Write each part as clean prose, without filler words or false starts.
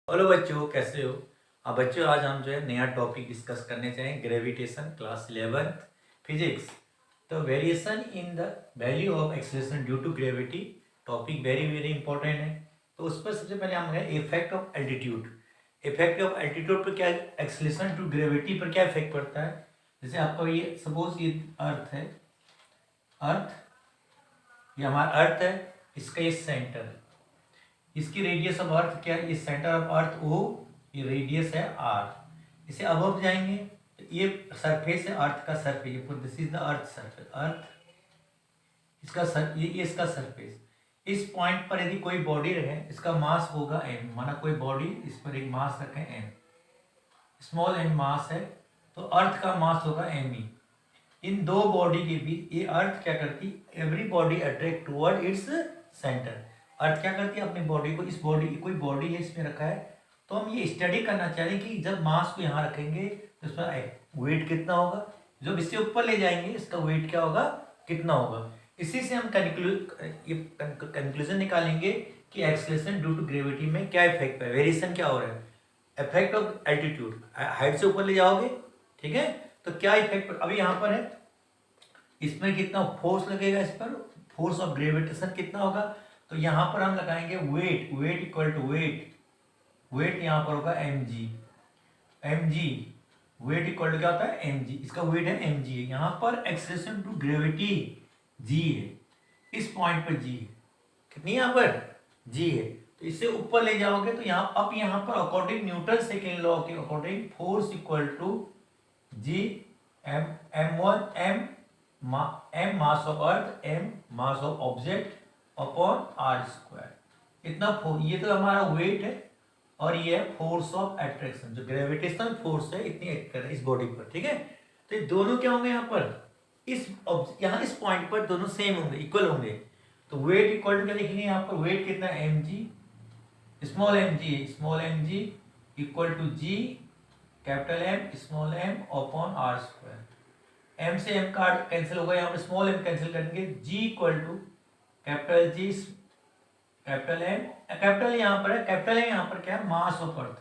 Hello बच्चों, कैसे हो? अब बच्चों, आज हम जो है नया टॉपिक डिस्कस करने चाहेंगे, ग्रेविटेशन, क्लास 11 फिजिक्स। तो variation in the value of acceleration due to gravity topic very very important है। तो उस पर सबसे पहले हम है effect of altitude. Effect of altitude पर क्या, एक्सेलरेशन टू ग्रेविटी पर क्या इफेक्ट पड़ता है। जैसे आपका ये सपोज ये अर्थ है, अर्थ ये हमारा अर्थ है, इसका ये सेंटर है, इसकी रेडियस ऑफ अर्थ क्या है, ये सेंटर ऑफ अर्थ ओ, ये रेडियस है आर। इसे अब जाएंगे तो ये सरफेस है अर्थ का surface, this is the earth surface, earth इसका ये इसका सरफेस। इस पॉइंट पर यदि कोई बॉडी रहे, इसका मास होगा एम, माना कोई बॉडी, इस पर एक मास रखें एम, स्मॉल एम मास है, तो अर्थ का मास होगा एम ई। इन दो बॉडी के बीच ये अर्थ क्या करती, every body attract toward its centre. Earth क्या करती है, अपनी बॉडी को, इस बॉडी कोई बॉडी है इसमें रखा है, तो हम ये स्टडी करना चाह रहे हैं कि जब मास को यहाँ रखेंगे तो इसका वेट कितना होगा, जब इससे ऊपर ले जाएंगे इसका वेट क्या होगा, कितना होगा। इसी से हम कंक्लूजन निकालेंगे कि एक्सेलरेशन ड्यू टू ग्रेविटी में क्या इफेक्ट है, वेरिएशन क्या हो रहा है। इफेक्ट ऑफ एल्टीट्यूड, हाइट से ऊपर ले जाओगे, ठीक है, तो क्या इफेक्ट, अभी यहाँ पर है, इसमें कितना फोर्स लगेगा, इस पर फोर्स ऑफ ग्रेविटेशन कितना होगा, तो यहाँ पर हम लगाएंगे weight, weight equal to weight, weight यहाँ पर होगा M G, M G, weight equal to क्या होता है एम जी, इसका वेट है एम जी है। यहाँ पर एक्सेलरेशन टू ग्रेविटी जी है, इस पॉइंट पर जी है, कितनी यहाँ पर जी है। तो इससे ऊपर ले जाओगे तो यहाँ, अब यहाँ पर अकॉर्डिंग न्यूटन सेकेंड लॉ के according force equal to G M, M one M, M mass of earth, M mass of object upon R square. इतना ये तो हमारा वेट है, और ये है फोर्स ऑफ अट्रैक्शन, जो ग्रेविटेशनल फोर्स है इतनी एक्ट कर रहा है इस बॉडी पर, ठीक है। तो ये दोनों क्या होंगे यहाँ पर, इस यहाँ इस पॉइंट पर दोनों सेम होंगे, इक्वल होंगे। तो वेट इक्वल टू क्या लिखेंगे यहाँ पर, वेट कितना M G, small M G, small M G equal to G capital M small M upon R square. M से एम का कैंसिल होगा, यहाँ पर स्मॉल एम कैंसिल करेंगे, G equal to capital G capital M, capital यहाँ पर है, capital M यहाँ पर क्या है, mass of earth,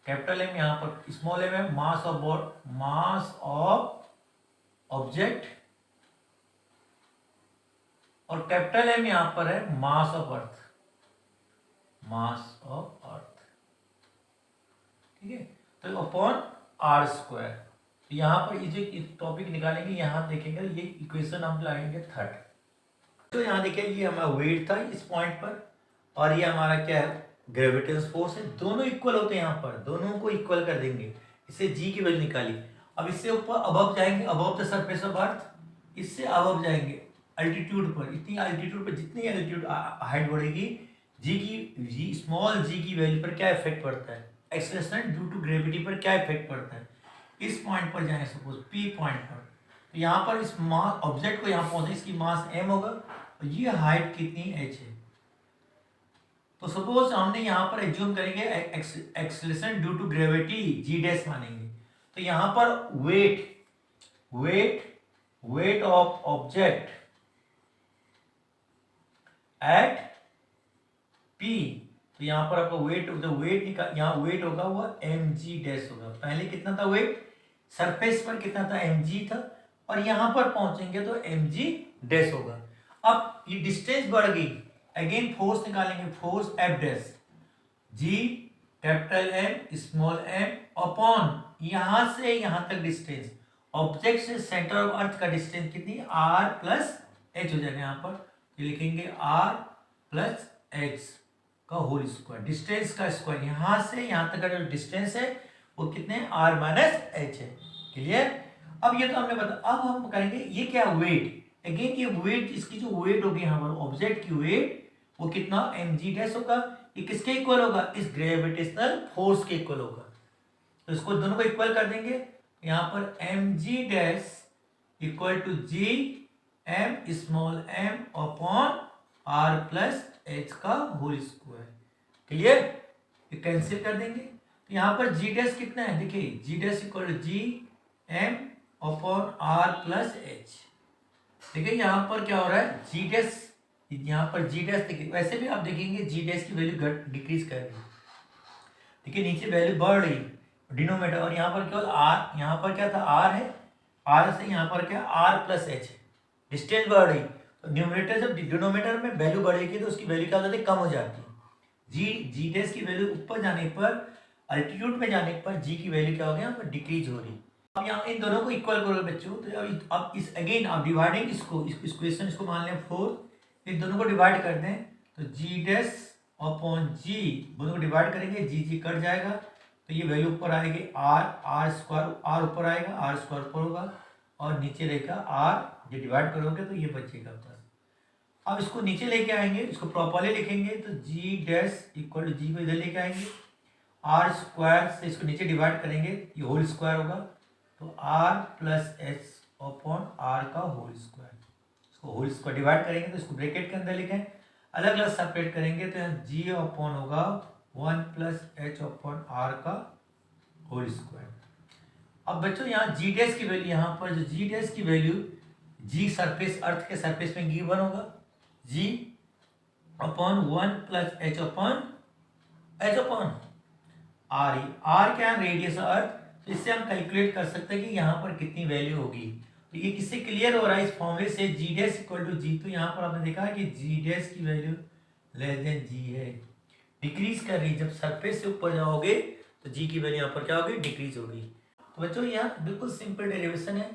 capital M यहाँ पर, स्मॉल एम है mass of mass of object, और कैपिटल एम यहाँ पर है mass of earth, mass of अर्थ, ठीक है। तो अपॉन आर स्क्वायर। तो यहाँ पर ये जो टॉपिक निकालेंगे, यहाँ देखेंगे ये इक्वेशन हम लाएंगे थर्ड। तो यहाँ देखिए, ये हमारा वेट था इस पॉइंट पर, और ये हमारा क्या है, ग्रेविटेशन फोर्स है, दोनों इक्वल होते हैं यहाँ पर, दोनों को इक्वल कर देंगे, इससे जी की वैल्यू निकाली। अब इससे ऊपर अबव जाएंगे, above the surface of earth, इससे अबव जाएंगे अल्टीट्यूड पर, इतनी अल्टीट्यूड पर जितनी अल्टीट्यूड हाइट बढ़ेगी, जी स्मॉल जी की वैल्यू पर क्या इफेक्ट पड़ता है, एक्सेलरेशन ड्यू टू ग्रेविटी पर क्या इफेक्ट पड़ता है। इस पॉइंट पर जाए, सपोज पी पॉइंट पर, तो यहाँ पर इस मास ऑब्जेक्ट को यहाँ पहुंचे, इसकी मास एम होगा, और ये हाइट कितनी एच है। तो सपोज हमने यहाँ पर एज्यूम करेंगे acceleration due to gravity G dash मानेंगे, तो यहाँ पर weight, weight weight of object at P, तो यहाँ पर आपका वेट, जो वेट निकाल, यहाँ वेट होगा वो एम जी डैश होगा। पहले कितना था वेट, सरफेस पर कितना था, एम जी था, और यहाँ पर पहुंचेंगे तो एम जी डैश होगा। अब ये डिस्टेंस बढ़ गई, अगेन फोर्स निकालेंगे, force F dash, G capital M small M upon यहां से यहां तक डिस्टेंस, ऑब्जेक्ट से सेंटर ऑफ अर्थ का डिस्टेंस कितनी, आर प्लस एच हो जाएगा। यहाँ पर ये लिखेंगे आर प्लस एच का होल स्क्वायर, डिस्टेंस का स्क्वायर, यहां से यहां तक का जो डिस्टेंस है वो कितने, आर माइनस एच है। क्लियर। अब ये तो हमने बता, अब हम करेंगे ये क्या, वेट, अगेन ये वेट, इसकी जो वेट होगी यहाँ पर ऑब्जेक्ट की वेट, वो कितना एम जी डैश होगा, ये किसके इक्वल होगा, इस ग्रेविटेशनल फोर्स के इक्वल होगा। तो इसको दोनों को इक्वल कर देंगे, यहाँ पर M G dash equal to G M small M upon R plus H का होल स्क्वायर। क्लियर। ये कैंसिल कर देंगे, तो यहाँ पर जी डैश कितना है, देखिए G dash equal to G M upon R plus H. देखिए यहाँ पर क्या हो रहा है, जी डैश, यहाँ पर जी डैश देखिए, वैसे भी आप देखेंगे जी डैश की वैल्यू डिक्रीज कर रही है, देखिए नीचे वैल्यू बढ़ रही डिनोमीटर, और यहाँ पर केवल आर, यहाँ पर क्या था आर है, आर से यहाँ पर क्या आर प्लस एच है, डिस्टेंस बढ़ रही, तो न्यूमरेटर जब डिनोमीटर में वैल्यू बढ़ेगी तो उसकी वैल्यू क्या हो जाती है, कम हो जाती है। जी डैश की वैल्यू ऊपर जाने पर, अल्टीट्यूड में जाने पर जी की वैल्यू क्या हो गया, यहाँ पर डिक्रीज हो रही। अब यहाँ इन दोनों को इक्वल करोगे बच्चों, तो अब इस अगेन आप डिवाइडिंग इसको, इस क्वेश्चन इसको मान लें 4, इन दोनों को डिवाइड कर दें तो जी डैश अपॉन जी, दोनों को डिवाइड करेंगे जी जी कट जाएगा, तो ये वैल्यू ऊपर आएगी आर स्क्वायर, आर ऊपर आएगा, आर स्क्वायर ऊपर होगा और नीचे रहेगा आर, जो डिवाइड करोगे तो ये बचेगा प्लस। अब इसको नीचे लेके आएंगे, इसको प्रॉपरली लिखेंगे तो जी डैश इक्वल टू जी को इधर लेके आएंगे, आर स्क्वायर से इसको नीचे डिवाइड करेंगे, ये होल स्क्वायर होगा, तो R plus H upon R का होल स्क्वायर, इसको होल स्क्वायर डिवाइड करेंगे तो इसको ब्रैकेट के अंदर लिखें, अलग अलग सेपरेट करेंगे तो यहाँ जी अपॉन होगा 1 प्लस एच अपॉन आर का होल स्क्वायर। अब बच्चों यहाँ जी डैश की वैल्यू, यहाँ पर जो जी डैश की वैल्यू, जी सरफेस अर्थ के सरफेस में गिवन होगा, G upon 1 plus H upon R, ही आर क्या है, रेडियस अर्थ, तो इससे हम कैलकुलेट कर सकते हैं कि यहाँ पर कितनी वैल्यू होगी। तो ये किससे क्लियर हो रहा है, इस फॉर्मूले से, जी डैश इक्वल टू जी, तो यहाँ पर आपने देखा है कि जी डैश की वैल्यू लेस देन जी है, डिक्रीज कर रही, जब सरफेस से ऊपर जाओगे तो जी की वैल्यू यहाँ पर क्या होगी, डिक्रीज होगी। तो बच्चों यहाँ बिल्कुल सिंपल डेरिवेशन है,